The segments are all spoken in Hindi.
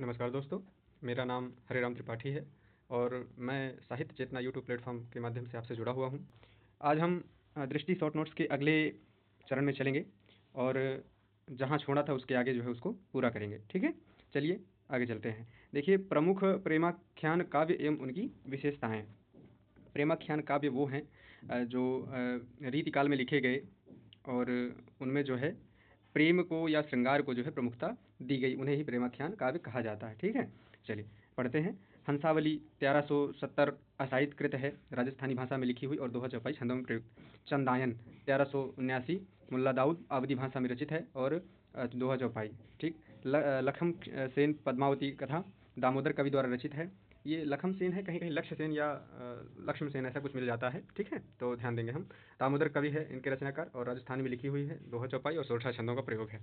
नमस्कार दोस्तों, मेरा नाम हरेराम त्रिपाठी है और मैं साहित्य चेतना यूट्यूब प्लेटफॉर्म के माध्यम से आपसे जुड़ा हुआ हूँ। आज हम दृष्टि शॉर्ट नोट्स के अगले चरण में चलेंगे और जहाँ छोड़ा था उसके आगे जो है उसको पूरा करेंगे। ठीक है, चलिए आगे चलते हैं। देखिए, प्रमुख प्रेमाख्यान काव्य एवं उनकी विशेषताएँ। प्रेमाख्यान काव्य वो हैं जो रीतिकाल में लिखे गए और उनमें जो है प्रेम को या श्रृंगार को जो है प्रमुखता दी गई, उन्हें ही प्रेमाख्यान काव्य कहा जाता है। ठीक है, चलिए पढ़ते हैं। हंसावली 1370 असाहित कृत है, राजस्थानी भाषा में लिखी हुई और दोहा चौपाई छंदों में प्रयुक्त। चंदायन 1379 मुल्ला दाऊद अवधी भाषा में रचित है और दोहा चौपाई। ठीक, लखम सेन पद्मावती कथा दामोदर कवि द्वारा रचित है। ये लखम सेन है, कहीं कहीं लक्ष्य सेन या लक्ष्मण सेन ऐसा कुछ मिल जाता है। ठीक है, तो ध्यान देंगे हम। दामोदर कवि है इनके रचनाकार और राजस्थानी में लिखी हुई है, दोहा चौपाई और 16 छंदों का प्रयोग है।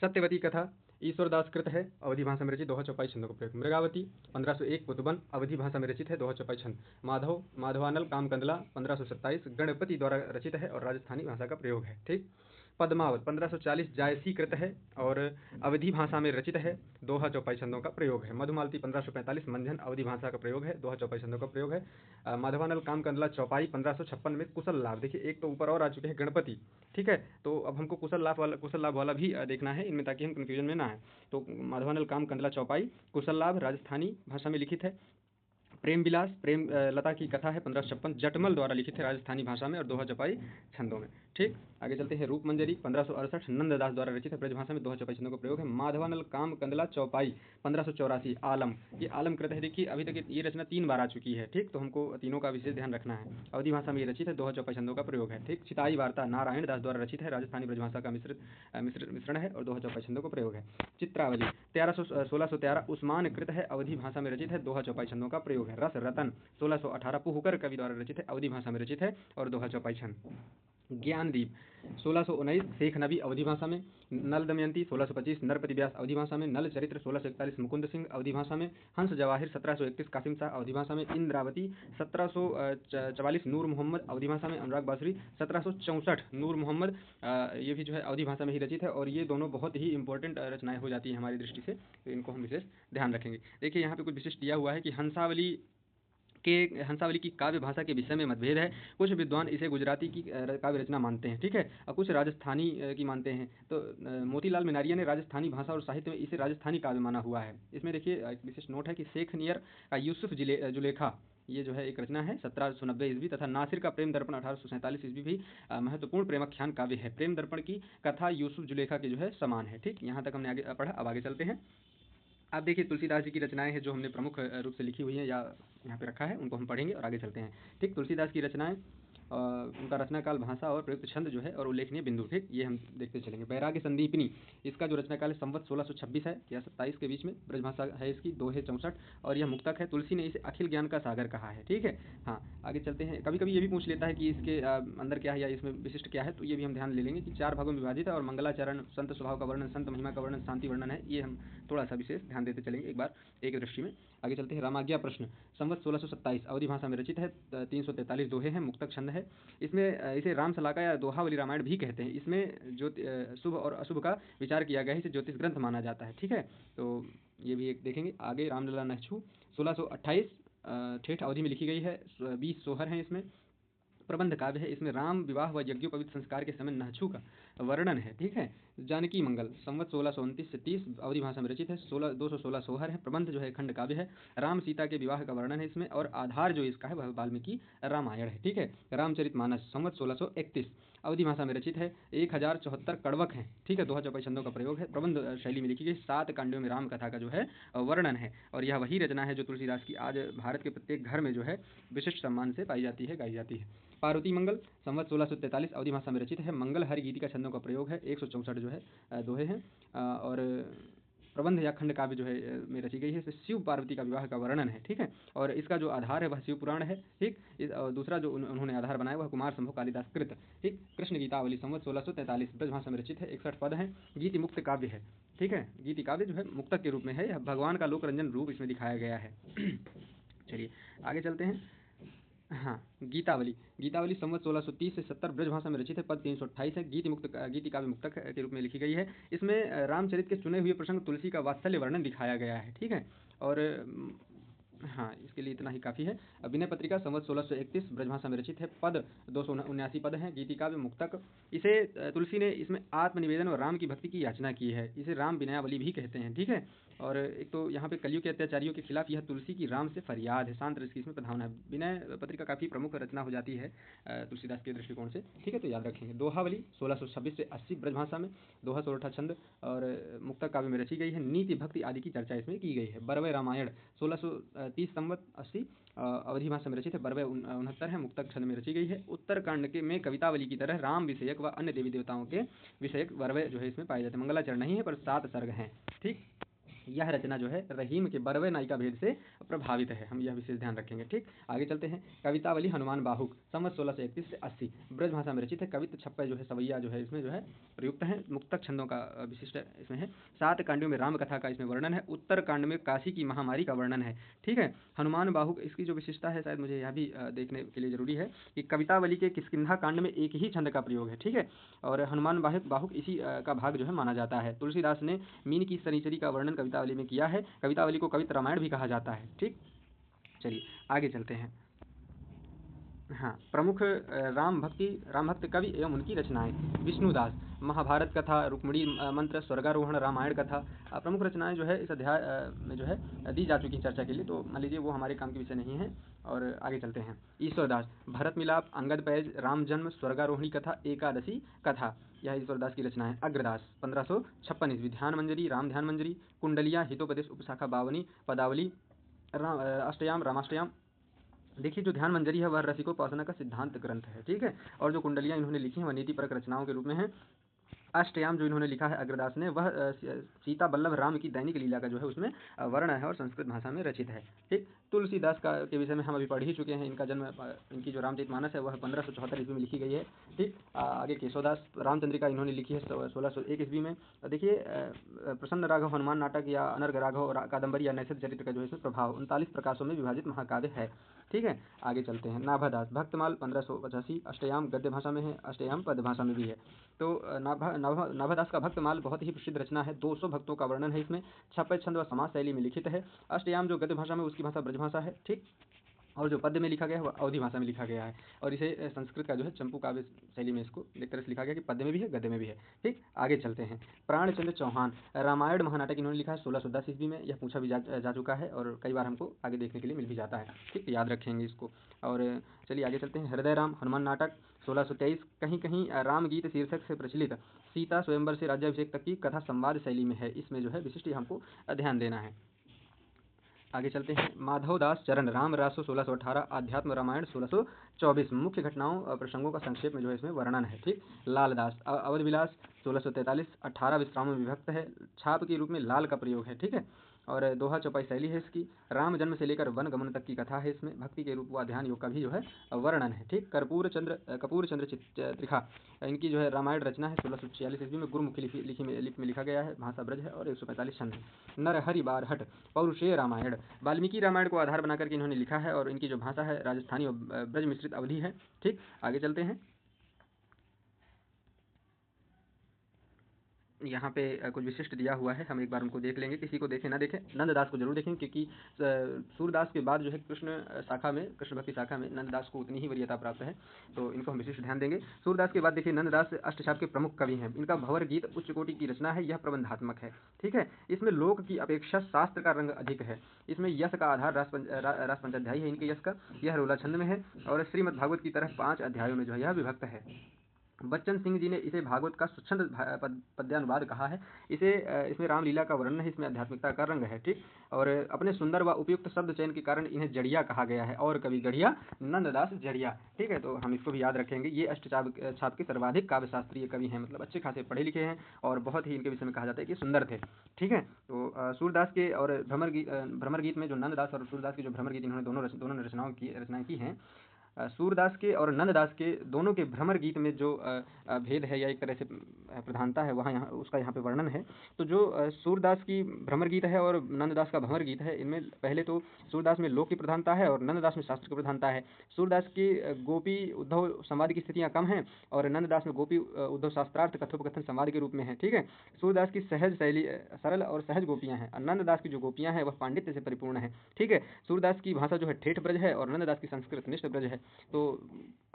सत्यवती कथा ईश्वरदास कृत है, अवधी भाषा में रचित, दोहा चौपाई छंदों का प्रयोग। मृगावती 1501 पुतबन अवधी भाषा में रचित है, दोहा चौपाई छंद। माधवानल कामकंदला 1527 गणपति द्वारा रचित है और राजस्थानी भाषा का प्रयोग है। ठीक, पद्मावत 1540 जायसी कृत है और अवधी भाषा में रचित है, दोहा चौपाई छंदों का प्रयोग है। मधुमालती 1545 मंझन अवधी भाषा का प्रयोग है, दोहा चौपाई छंदों का प्रयोग है। माधवानल कामकंदला चौपाई 1556 में कुशल लाभ। देखिए, एक तो ऊपर और आ चुके हैं गणपति। ठीक है, तो अब हमको कुशल लाभ वाला भी देखना है इनमें, ताकि हम कन्फ्यूजन में ना आए। तो माधवानल कामकंदला चौपाई कुशल लाभ राजस्थानी भाषा में लिखित है। प्रेम विलास प्रेम लता की कथा है 1556 जटमल द्वारा लिखित है राजस्थानी भाषा में और दोहा चौपाई छंदों में। ठीक, आगे चलते हैं। रूप मंजरी 1568 नंददास द्वारा रचित है, ब्रज भाषा में, दोहा चौपाई छंदों का प्रयोग है। माधवानल काम कंदला चौपाई 1584 आलम, ये आलम कृत है। देखिए, अभी तक ये रचना 3 बार आ चुकी है। ठीक, तो हमको तीनों का विशेष ध्यान रखना है। अवधी भाषा में ये रचित है, दोहा चौपाई छंदों का प्रयोग है। ठीक, चिताई वार्ता नारायण दास द्वारा रचित है, राजस्थानी ब्रज भाषा का मिश्रण है और दोहा चौपाई छंदों का प्रयोग है। चित्रावली 1613 उस्मान कृत है, अवधी भाषा में रचित है, दोहा चौपाई छंदों का प्रयोग है। रस रतन 1618 पुहकर कवि द्वारा रचित है, अवधी भाषा में रचित है और दोहा चौपाई छंद। ज्ञानदीप 1619 शेख नबी अवधी भाषा में। नल दमयंती 1625 नरपति व्यास अवधी भाषा में। नल चरित्र 1641 मुकुंद सिंह अवधी भाषा में। हंस जवाहिर 1731 कासिम शाह अवधी भाषा में। इंद्रावती 1744 नूर मोहम्मद अवधी भाषा में। अनुराग बासुरी 1764 नूर मोहम्मद, ये भी जो है अवधी भाषा में ही रचित है और ये दोनों बहुत ही इंपॉर्टेंट रचनाएं हो जाती हैं हमारी दृष्टि से, तो इनको हम विशेष ध्यान रखेंगे। देखिए, यहाँ पे कुछ विशिष्ट दिया हुआ है कि हंसावली की काव्य भाषा के विषय में मतभेद है। कुछ विद्वान इसे गुजराती की काव्य रचना मानते हैं, ठीक है, और कुछ राजस्थानी की मानते हैं। तो मोतीलाल मिनारिया ने राजस्थानी भाषा और साहित्य में इसे राजस्थानी काव्य माना हुआ है। इसमें देखिए एक विशेष नोट है कि शेख नियर का यूसुफ जुलेखा, ये जो है एक रचना है 1790 ईस्वी, तथा नासिर का प्रेम दर्पण 1847 ईस्वी भी महत्वपूर्ण प्रेमाख्यान काव्य है। प्रेम दर्पण की कथा यूसुफ जुलेखा के जो है समान है। ठीक, यहाँ तक हमने आगे पढ़ा। अब आगे चलते हैं। अब देखिए, तुलसीदास जी की रचनाएं हैं जो हमने प्रमुख रूप से लिखी हुई हैं या यहाँ पे रखा है, उनको हम पढ़ेंगे और आगे चलते हैं। ठीक, तुलसीदास की रचनाएं, उनका रचनाकाल, भाषा और प्रयुक्त छंद जो है और उल्लेखनीय बिंदु, ठीक, ये हम देखते चलेंगे। बैराग्य संदीपनी, इसका जो रचनाकाल है संवत 1626 है या 27 के बीच में। ब्रजभाषा है इसकी, दोहे 64 और यह मुक्तक है। तुलसी ने इसे अखिल ज्ञान का सागर कहा है। ठीक है, हाँ, आगे चलते हैं। कभी कभी ये भी पूछ लेता है कि इसके अंदर क्या है या इसमें विशिष्ट क्या है, तो ये भी हम ध्यान ले लेंगे कि 4 भागों में विभाजित है और मंगलाचरण, संत स्वभाव का वर्णन, संत महिमा का वर्णन, शांति वर्णन है। ये हम थोड़ा सा विशेष ध्यान देते चलेंगे एक बार एक दृष्टि में। आगे चलते हैं। रामाज्ञा प्रश्न संवत 1627 अवधी भाषा में रचित है। 343 दोहे हैं, मुक्तक छंद है। इसमें इसे राम सलाका या दोहावली रामायण भी कहते हैं। इसमें शुभ और अशुभ का विचार किया गया है, इसे ज्योतिष ग्रंथ माना जाता है। ठीक है, तो ये भी एक देखेंगे। आगे रामलला नहछू 1628 ठेठ अवधि में लिखी गई है। 20 सोहर हैं इसमें। प्रबंध काव्य है, इसमें राम विवाह व यज्ञोपवीत संस्कार के समय नहछू का वर्णन है। ठीक है, जानकी मंगल संवत 1629 से 30 अवधी भाषा में रचित है। 216 सोहर है। प्रबंध जो है खंड काव्य है। राम सीता के विवाह का वर्णन है इसमें और आधार जो इसका है वह वाल्मीकि रामायण है। ठीक है, रामचरितमानस संवत 1631 अवधी भाषा में रचित है। 1074 कड़वक हैं। ठीक है, दोहा चौपाई छंदों का प्रयोग है। प्रबंध शैली में लिखी गई। 7 कांडों में राम कथा का जो है वर्णन है और यह वही रचना है जो तुलसीदास की आज भारत के प्रत्येक घर में जो है विशिष्ट सम्मान से पाई जाती है, गाई जाती है। पार्वती मंगल संवत 1643 अवधी भाषा में रचित है। मंगल हरि गीति का छंदों का प्रयोग है। 164 जो है दोहे हैं और प्रबंध या खंड काव्य जो है में रची गई है। इसमें शिव पार्वती का विवाह का वर्णन है। ठीक है, और इसका जो आधार है वह शिव पुराण है। ठीक, दूसरा जो उन्होंने आधार बनाया वह कुमार संभव कालिदास कृत। ठीक, कृष्ण गीतावली संवत 1643 ब्रज भाषा में रचित है। 61 पद हैं। गीति मुक्त काव्य है। ठीक है, गीति काव्य जो है मुक्तक के रूप में है। भगवान का लोक रंजन रूप इसमें दिखाया गया है। चलिए आगे चलते हैं। हाँ, गीतावली। गीतावली संवत 1630 से 70 ब्रजभाषा में रचित है। पद 328 है। गीति काव्य मुक्तक के रूप में लिखी गई है। इसमें रामचरित के चुने हुए प्रसंग तुलसी का वात्सल्य वर्णन दिखाया गया है। ठीक है। और हाँ, इसके लिए इतना ही काफ़ी है। विनय पत्रिका संवत 1631 ब्रजभाषा में रचित है। पद 279 पद हैं। गीति काव्य मुक्तक। इसे तुलसी ने इसमें आत्मनिवेदन और राम की भक्ति की याचना की है। इसे राम विनयावली भी कहते हैं। ठीक है। और एक तो यहाँ पे कलयुग के अत्याचारियों के खिलाफ यह तुलसी की राम से फरियाद है। शांत रस की इसमें प्रधानता है। विनय पत्रिका काफ़ी प्रमुख रचना हो जाती है तुलसीदास के दृष्टिकोण से। ठीक है, तो याद रखेंगे। दोहावली 1626 से 80 ब्रजभाषा में, दोहा सोरठा छंद और मुक्तक काव्य में रची गई है। नीति भक्ति आदि की चर्चा इसमें की गई है। बरवय रामायण 1630 संवत 80 अवधि भाषा में रचित है। बरवय 69 है। मुक्तक छंद में रची गई है। उत्तरकांड के में कवितावली की तरह राम विषयक व अन्य देवी देवताओं के विषयक बरवय जो है इसमें पाए जाते हैं। मंगलाचरण नहीं है, पर 7 सर्ग हैं। ठीक, यह रचना जो है रहीम के बरवे नायिका भेद से प्रभावित है। हम यह विशेष ध्यान रखेंगे। ठीक, आगे चलते हैं। कवितावली हनुमान बाहुक संवत 1631 से 80 ब्रजभाषा में रचित है। कवित्व छप्पय जो है सवैया जो है इसमें जो है प्रयुक्त है। मुक्तक छंदों का विशिष्ट इसमें है। 7 कांडों में राम कथा का इसमें वर्णन है। उत्तर कांड में काशी की महामारी का वर्णन है। ठीक है। हनुमान बाहुक इसकी जो विशेषता है, शायद मुझे यह भी देखने के लिए जरूरी है कि कवितावली के किष्किंधा कांड में एक ही छंद का प्रयोग है। ठीक है। और हनुमान बाहुक इसी का भाग जो है माना जाता है। तुलसीदास ने मीन की शनिचरी का वर्णन कवितावली में किया है। कवितावली को कवित रामायण भी कहा जाता है। ठीक, चलिए आगे चलते हैं। हाँ, प्रमुख राम भक्त कवि एवं उनकी रचनाएं। विष्णुदास महाभारत कथा, रुक्मिणी मंत्र, स्वर्गारोहण, रामायण कथा प्रमुख रचनाएं जो है इस अध्याय में जो है दी जा चुकी चर्चा के लिए। तो मान लीजिए वो हमारे काम के विषय नहीं है। और आगे चलते हैं। ईश्वरदास भरत मिलाप, अंगद पैज, राम जन्म, स्वर्गारोहिणी कथा, एकादशी कथा, यह ईश्वरदास की रचना है। अग्रदास 1556 ईस्वी, ध्यान मंजरी, राम ध्यान मंजरी, कुंडलिया, हितोपदेश, उपशाखा, बावनी, पदावली, अष्टयाम, रामाष्टयाम। देखिए, जो ध्यान मंजरी है वह रसिकोपासना का सिद्धांत ग्रंथ है। ठीक है। और जो कुंडलियाँ इन्होंने लिखी हैं वह नीतिपरक रचनाओं के रूप में है। अष्टयाम जो इन्होंने लिखा है अग्रदास ने, वह सीता बल्लभ राम की दैनिक लीला का जो है उसमें वर्णन है और संस्कृत भाषा में रचित है। ठीक, तुलसीदास का के विषय में हम अभी पढ़ ही चुके हैं। इनका जन्म इनकी जो रामचरितमानस है वह 1574 ईस्वी में लिखी गई है। ठीक, आगे केशवदास रामचंद्रिका इन्होंने लिखी है 1601 ईस्वी में। देखिए, प्रसन्न राघव हनुमान नाटक या अनर्घ राघव कादम्बरी या नैषध चरित्र का जो है इसमें प्रभाव 39 प्रकाशों में विभाजित महाकाव्य है। ठीक है। आगे चलते हैं। नाभादास भक्तमाल 1585, अष्टयाम गद्य भाषा में है, अष्टयाम पद्य भाषा में भी है। तो नाभादास का भक्तमाल बहुत ही प्रसिद्ध रचना है। 200 भक्तों का वर्णन है इसमें। छपय छंद व समाज शैली में लिखित है। अष्टयाम जो गद्य भाषा में, उसकी भाषा ब्रजभाषा है। ठीक, और जो पद्य में लिखा गया है वह अवधि भाषा में लिखा गया है। और इसे संस्कृत का जो है चंपू काव्य शैली में इसको एक तरह से लिखा गया कि पद्य में भी है, गद्य में भी है। ठीक, आगे चलते हैं। प्राणचंद्र चौहान रामायण महानाटक इन्होंने लिखा है 1610 ईस्वी में। यह पूछा भी जा चुका है और कई बार हमको आगे देखने के लिए मिल भी जाता है। ठीक, याद रखेंगे इसको। और चलिए आगे चलते हैं। हृदय राम हनुमान नाटक 1623, कहीं कहीं राम गीत शीर्षक से प्रचलित सीता स्वयंवर से राज्याभिषेक तक की कथा संवाद शैली में है। इसमें जो है विशिष्ट हमको ध्यान देना है। आगे चलते हैं। माधवदास चरण राम रासो 1618, आध्यात्म रामायण 1624, मुख्य घटनाओं प्रसंगों का संक्षेप में जो है इसमें वर्णन है। ठीक, लालदास अवध विलास 1643, 18 विश्रामों में विभक्त है। छाप के रूप में लाल का प्रयोग है। ठीक है। और दोहा चौपाई शैली है इसकी। राम जन्म से लेकर वन गमन तक की कथा है इसमें। भक्ति के रूप व ध्यान योग का भी जो है वर्णन है। ठीक, कपूर चंद्र त्रिखा इनकी जो है रामायण रचना है 1646 ईस्वी में। गुरुमुखी लिपि में लिखा गया है। भाषा ब्रज है और 145 छंद है। नरहरि बारहट पौरुषेय रामायण वाल्मीकि रामायण को आधार बना करके इन्होंने लिखा है और इनकी जो भाषा है राजस्थानी और ब्रज मिश्रित अवधि है। ठीक, आगे चलते हैं। यहाँ पे कुछ विशिष्ट दिया हुआ है, हम एक बार उनको देख लेंगे। किसी को देखें ना देखें, नंददास को जरूर देखें, क्योंकि सूरदास के बाद जो है कृष्ण भक्ति शाखा में नंददास को उतनी ही वरीयता प्राप्त है। तो इनको हम विशिष्ट ध्यान देंगे। सूरदास के बाद देखिए नंददास अष्टछाप के प्रमुख कवि हैं। इनका भंवर गीत उच्च कोटि की रचना है। यह प्रबंधात्मक है। ठीक है। इसमें लोक की अपेक्षा शास्त्र का रंग अधिक है। इसमें यश का आधार रास पंचाध्यायी है इनके यश का। यह रोला छंद में है और श्रीमद् भागवत की तरह 5 अध्यायों में जो है यह विभक्त है। बच्चन सिंह जी ने इसे भागवत का स्वच्छंद पद्यानुवाद कहा है। इसमें रामलीला का वर्णन है। इसमें आध्यात्मिकता का रंग है। ठीक, और अपने सुंदर व उपयुक्त शब्द चयन के कारण इन्हें जड़िया कहा गया है। और कवि गढ़िया नंददास जड़िया। ठीक है, तो हम इसको भी याद रखेंगे। ये अष्टछाप के सर्वाधिक काव्य शास्त्रीय कवि हैं, मतलब अच्छे खासे पढ़े लिखे हैं और बहुत ही इनके विषय में कहा जाता है कि सुंदर थे। ठीक है। तो सूरदास के और भ्रमर गीत में जो नंददास और सूरदास के जो भ्रमर गीत इन्होंने दोनों रचनाएं की हैं, सूरदास के और नंददास के दोनों के भ्रमर गीत में जो भेद है या एक तरह से प्रधानता है, वहाँ यहाँ उसका यहाँ पे वर्णन है। तो जो सूरदास की भ्रमर गीत है और नंददास का भंवर गीत है, इनमें पहले तो सूरदास में लोक की प्रधानता है और नंददास में शास्त्र की प्रधानता है। सूरदास की गोपी उद्धव संवाद की स्थितियाँ कम हैं और नंददास में गोपी उद्धव शास्त्रार्थ कथोपकथन संवाद के रूप में है। ठीक है, सूरदास की सहज शैली सरल और सहज गोपियाँ हैं और नंददास की जो गोपियाँ हैं वह पांडित्य से परिपूर्ण है। ठीक है, सूरदास की भाषा जो है ठेठ ब्रज है और नंददास की संस्कृत निष्ठ ब्रज है। तो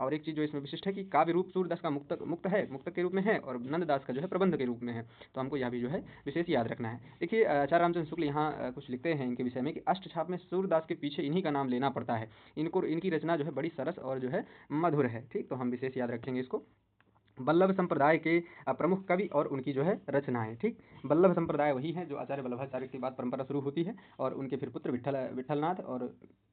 और एक चीज़ जो इसमें विशिष्ट है कि काव्य रूप सूरदास का मुक्तक के रूप में है और नंददास का जो है प्रबंध के रूप में है। तो हमको यह भी जो है विशेष याद रखना है। देखिए आचार्य रामचंद्र शुक्ल यहाँ कुछ लिखते हैं इनके विषय में कि अष्टछाप में सूरदास के पीछे इन्हीं का नाम लेना पड़ता है। इनकी रचना जो है बड़ी सरस और जो है मधुर है। ठीक, तो हम विशेष याद रखेंगे इसको। वल्लभ संप्रदाय के प्रमुख कवि और उनकी जो है रचनाएं। ठीक, वल्लभ संप्रदाय वही है जो आचार्य वल्लभाचार्य के बाद परंपरा शुरू होती है और उनके फिर पुत्र विठलनाथ और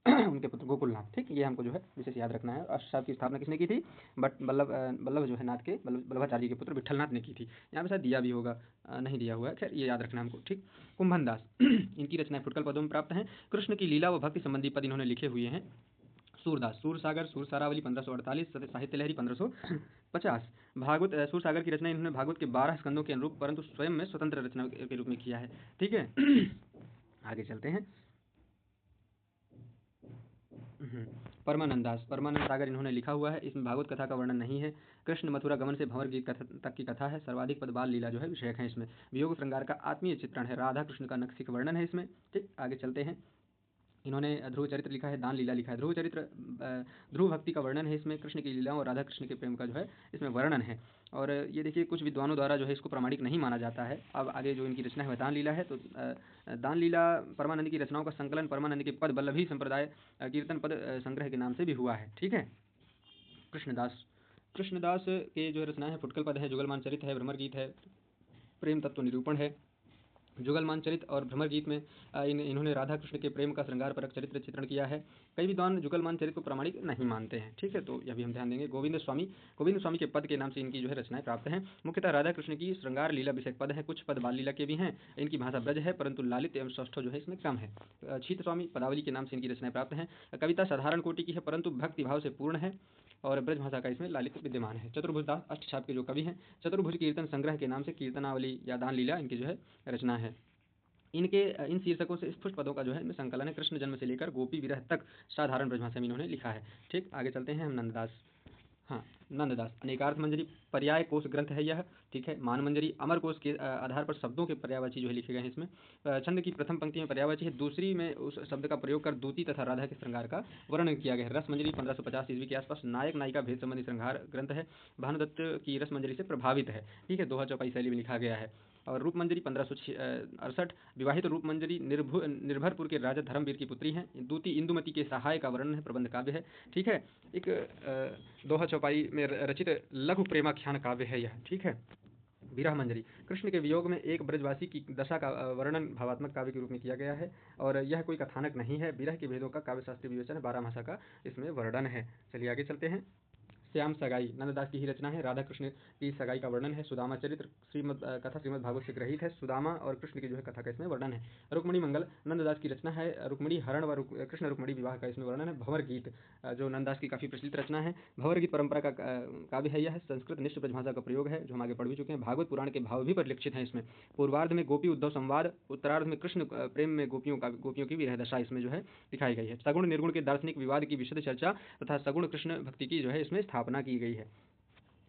उनके पुत्र गोकुलनाथ। ठीक, ये हमको जो है विशेष याद रखना है। अष्टसाप की स्थापना किसने की थी? बट वल्लभ जो है नाथ के वल्लभाचार्य के पुत्र विठलनाथ ने की थी। यहाँ पे शायद दिया भी होगा, नहीं दिया हुआ है, खैर ये याद रखना हमको। ठीक, कुंभन दास इनकी रचनाएं फुटकल पदों में प्राप्त हैं। कृष्ण की लीला व भक्ति संबंधी पद इन्होंने लिखे हुए हैं। सूरदास, सूरसागर, सूरसारावली 1548, साहित्य लहरी 1550। भागवत, सूरसागर की रचना इन्होंने भागवत के 12 स्कंदों के अनुरूप परंतु स्वयं में स्वतंत्र रचना के रूप में किया है। ठीक है आगे चलते हैं। परमानंद दास, परमानंद सागर इन्होंने लिखा हुआ है। इसमें भागवत कथा का वर्णन नहीं है। कृष्ण मथुरा गमन से भंवर गीत तक की कथा है। सर्वाधिक पद बाल लीला जो है विषयक है। इसमें वियोग श्रृंगार का आत्मीय चित्रण है। राधा कृष्ण का नक्सिक वर्णन है इसमें। ठीक, आगे चलते हैं। इन्होंने ध्रुव चरित्र लिखा है, दान लीला लिखा है। ध्रुव चरित्र ध्रुव भक्ति का वर्णन है इसमें। कृष्ण की लीला और राधा कृष्ण के प्रेम का जो है इसमें वर्णन है। और ये देखिए कुछ विद्वानों द्वारा जो है इसको प्रामाणिक नहीं माना जाता है। अब आगे जो इनकी रचना है वह दान लीला है। तो दान लीला परमानंद की रचनाओं का संकलन परमानंद के पद वल्लभी संप्रदाय कीर्तन पद संग्रह के नाम से भी हुआ है। ठीक है, कृष्णदास, कृष्णदास के जो रचना है फुटकल पद है, जुगलमान चरित है, भ्रमर गीत है, प्रेम तत्व निरूपण है। जुगलमान चरित और भ्रमर गीत में इन्होंने राधा कृष्ण के प्रेम का श्रृंगार परक चरित्र चित्रण किया है। कई विद्वान जुगलमान चरित को प्रामाणिक नहीं मानते हैं। ठीक है, तो यह भी हम ध्यान देंगे। गोविंद स्वामी के पद के नाम से इनकी जो है रचनाएं प्राप्त हैं। मुख्यतः राधा कृष्ण की श्रृंगार लीला विषयक पद है। कुछ पद बाल लीला के भी हैं। इनकी भाषा ब्रज है परंतु लालित एवं सौष्ठव जो है इसमें कम है। छीत स्वामी पदावली के नाम से इनकी रचनाएं प्राप्त हैं। कविता साधारण कोटि की है परंतु भक्ति भाव से पूर्ण है और ब्रज भाषा का इसमें लालित्य विद्यमान है। चतुर्भुज दास अष्टछाप के जो कवि हैं, चतुर्भुज कीर्तन संग्रह के नाम से कीर्तनावली या दान लीला इनकी जो है रचना है। इनके इन शीर्षकों से स्फुट पदों का जो है इनमें संकलन है। कृष्ण जन्म से लेकर गोपी विरह तक साधारण ब्रजभाषा में इन्होंने लिखा है। ठीक, आगे चलते हैं हम। नंददास, हाँ नंददास अनेकार्थ मंजरी पर्याय कोश ग्रंथ है यह। ठीक है, मान मंजरी अमर कोश के आधार पर शब्दों के पर्यायवाची जो है लिखे गए हैं इसमें। छंद की प्रथम पंक्ति में पर्यायवाची है, दूसरी में उस शब्द का प्रयोग कर दूती तथा राधा के श्रृंगार का वर्णन किया गया है। रस मंजरी 1550 ईस्वी के आसपास नायक नायिका भेद संबंधी श्रृंगार ग्रंथ है। भानुदत्त की रस मंजरी से प्रभावित है। ठीक है, दोहा चौपाई शैली में लिखा गया है। और रूप मंजरी 1568, विवाहित रूप मंजरी निर्भरपुर के राजा धर्मवीर की पुत्री हैं। दूती इंदुमती के सहाय का वर्णन है, प्रबंध काव्य है। ठीक है, एक दोहा चौपाई में रचित लघु प्रेमाख्यान काव्य है यह। ठीक है, विरह मंजरी कृष्ण के वियोग में एक ब्रजवासी की दशा का वर्णन भावात्मक काव्य के रूप में किया गया है और यह कोई कथानक नहीं है। विरह के भेदों का काव्य शास्त्रीय विवेचन है, 12 भाषा का इसमें वर्णन है। चलिए आगे चलते हैं। श्याम सगाई नंददास की ही रचना है। राधा कृष्ण की सगाई का वर्णन है। सुदामा चरित्र कथा श्रीमद् भागवत से ग्रहित है। सुदामा और कृष्ण की जो है कथा का इसमें वर्णन है। रुक्मणी मंगल नंददास की रचना है। रुक्मणी हरण व कृष्ण रुक्मणी विवाह का इसमें वर्णन है। भंवर गीत जो नंददास की काफ़ी प्रचलित रचना है। भंवर गीत परंपरा का काव्य है यह। संस्कृत निष्ठ ब्रजभाषा का प्रयोग है जो हम आगे पढ़ भी चुके हैं। भागवत पुराण के भाव भी परिलक्षित हैं इसमें। पूर्वार्ध में गोपी उद्धव संवाद, उत्तरार्ध में कृष्ण प्रेम में गोपियों की विरह दशा इसमें जो है दिखाई गई है। सगुण निर्गुण के दार्शनिक विवाद की विशद चर्चा तथा सगुण कृष्ण भक्ति की जो है इसमें स्थापना की गई है।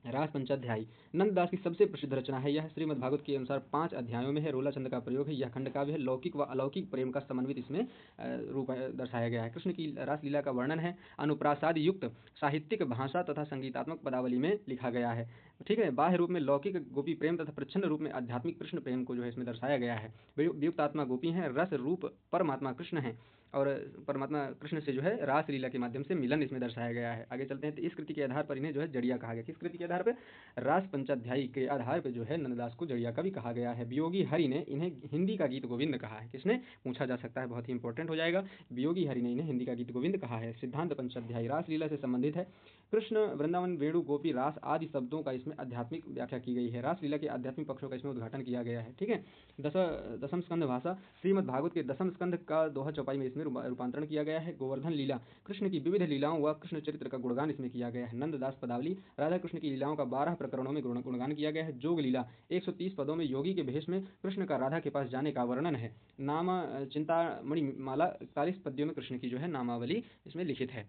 रास पंचाध्यायी नंददास की सबसे प्रसिद्ध रचना है यह। श्रीमद् भागवत के अनुसार 5 अध्यायों में है। रोला छंद का प्रयोग है। यह खंड काव्य है। लौकिक व अलौकिक प्रेम का समन्वित इसमें रूप दर्शाया गया है। कृष्ण की रासलीला का वर्णन है। अनुप्रासाद युक्त साहित्यिक भाषा तथा संगीतात्मक पदावली में लिखा गया है। ठीक है, बाह्य रूप में लौकिक गोपी प्रेम तथा प्रच्छन्न रूप में आध्यात्मिक कृष्ण प्रेम को जो है इसमें दर्शाया गया है। वियुक्त आत्मा गोपी हैं, रस रूप परमात्मा कृष्ण है और परमात्मा कृष्ण से जो है रासलीला के माध्यम से मिलन इसमें दर्शाया गया है। आगे चलते हैं। तो इस कृति के आधार पर इन्हें जो है जड़िया कहा गया। किस कृति के आधार पर? रास पंचाध्यायी के आधार पर जो है नंददास को जड़िया का भी कहा गया है। वियोगी हरि ने इन्हें हिंदी का गीत गोविंद कहा है। किसने? पूछा जा सकता है, बहुत ही इंपॉर्टेंट हो जाएगा। वियोगी हरि ने इन्हें हिंदी का गीत गोविंद कहा है। सिद्धांत पंचाध्यायी रासलीला से संबंधित है। कृष्ण वृंदावन वेणु गोपी रास आदि शब्दों का इसमें इसमें आध्यात्मिक व्याख्या की गई है। रासलीला के आध्यात्मिक पक्षों का इसमें उद्घाटन किया गया है। ठीक है। दसम स्कंद भाषा, श्रीमद् भागवत के दसम स्कंद का दोहा चौपाई में इसमें रूपांतरण किया गया है। गोवर्धन लीला, कृष्ण की विविध लीलाओं व कृष्ण चरित्र का गुणगान इसमें किया गया है। नंददास पदावली, राधा कृष्ण की लीलाओं का 12 प्रकरणों में गुणगान किया गया है। जोग लीला, 130 पदों में योगी के भेष में कृष्ण का राधा के पास जाने का वर्णन है। नाम चिंतामणि माला, 41 पद्यों में कृष्ण की जो है नामावली इसमें लिखित है।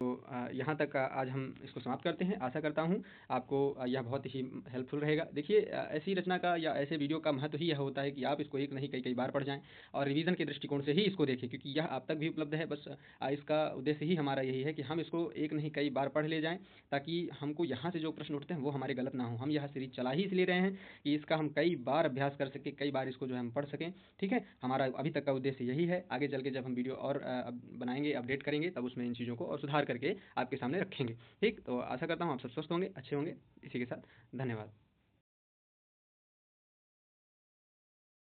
तो यहाँ तक आज हम इसको समाप्त करते हैं। आशा करता हूँ आपको यह बहुत ही हेल्पफुल रहेगा। देखिए, ऐसी रचना का या ऐसे वीडियो का महत्व ही यह होता है कि आप इसको एक नहीं कई बार पढ़ जाएं और रिवीजन के दृष्टिकोण से ही इसको देखें, क्योंकि यह आप तक भी उपलब्ध है। बस इसका उद्देश्य ही हमारा यही है कि हम इसको एक नहीं कई बार पढ़ ले जाएँ, ताकि हमको यहाँ से जो प्रश्न उठते हैं वो हमारे गलत ना हो। हम यह सीरीज चला ही इसलिए रहे हैं कि इसका हम कई बार अभ्यास कर सकें, कई बार इसको जो है हम पढ़ सकें। ठीक है, हमारा अभी तक का उद्देश्य यही है। आगे चल के जब हम वीडियो और बनाएंगे, अपडेट करेंगे, तब उसमें इन चीज़ों को और सुधार करके आपके सामने रखेंगे। ठीक, तो आशा करता हूँ आप सब स्वस्थ होंगे, अच्छे होंगे। इसी के साथ धन्यवाद।